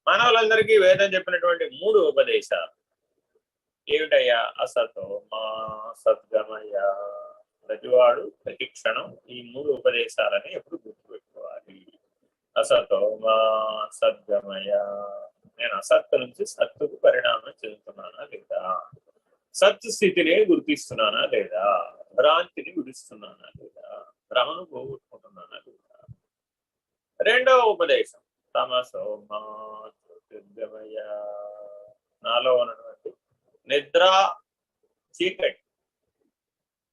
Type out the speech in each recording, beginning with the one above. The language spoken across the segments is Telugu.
మానవులందరికీ వేదం చెప్పినటువంటి 3 ఉపదేశాలు ఏమిటయ్యా? అసతో మా సద్గమయ. ప్రతివాడు ప్రతి క్షణం ఈ 3 ఉపదేశాలని ఎప్పుడు గుర్తుపెట్టుకోవాలి. అసతో మా సద్గమయ. నేను అసత్తు నుంచి సత్తుకు పరిణామం చెందుతున్నానా లేదా? సత్ స్థితిని గుర్తిస్తున్నానా లేదా? భ్రాంతిని విడుస్తున్నానా లేదా? భ్రమను పోగొట్టుకుంటున్నానా లేదా? రెండవ ఉపదేశం తమసో మా జ్యోతిర్గమయ. నాలో ఉన్నటువంటి నిద్ర, చీకటి,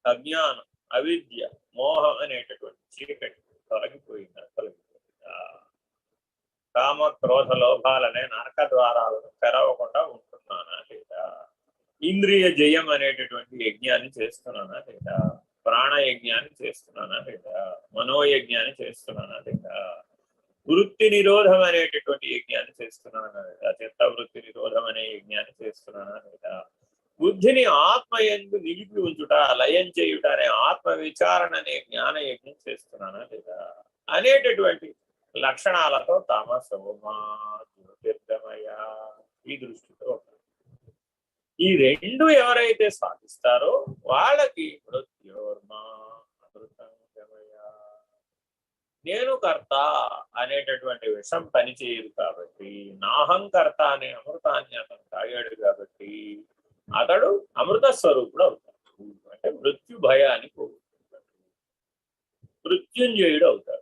అజ్ఞానం, అవిద్య, మోహం అనేటటువంటి చీకటి తొలగిపోయిందా? తొలగిపోయిందా? కామ క్రోధ లోభాలనే నరక ద్వారాలను తెరవకుండా ఉంటున్నానా లేదా? ఇంద్రియ జయం అనేటటువంటి యజ్ఞాన్ని చేస్తున్నానా లేదా? ప్రాణయజ్ఞాన్ని చేస్తున్నానా లేదా? మనోయజ్ఞాన్ని చేస్తున్నానా లేదా? వృత్తి నిరోధం అనేటటువంటి యజ్ఞాన్ని చేస్తున్నానా లేదా? చిత్త వృత్తి నిరోధం అనే యజ్ఞాన్ని చేస్తున్నానా లేదా? బుద్ధిని ఆత్మయందు నిలిపి ఉంచుట, లయం చేయుట అనే ఆత్మ విచారణ అనే జ్ఞాన యజ్ఞం చేస్తున్నానా లేదా అనేటటువంటి లక్షణాలతో తమసోమా జ్యోతిర్గమయ ఈ దృష్టితో ఈ రెండు ఎవరైతే సాధిస్తారో వాళ్ళకి మృత్యోర్మా అమృతంగమయ. నేను కర్త అనేటటువంటి విషం పనిచేయదు కాబట్టి, నాహంకర్త అనే అమృతాన్ని అతను తాగాడు కాబట్టి అతడు అమృత స్వరూపుడు అవుతాడు. అంటే మృత్యు భయాన్ని పోగొట్టుకుంటాడు, మృత్యుంజయుడు అవుతాడు.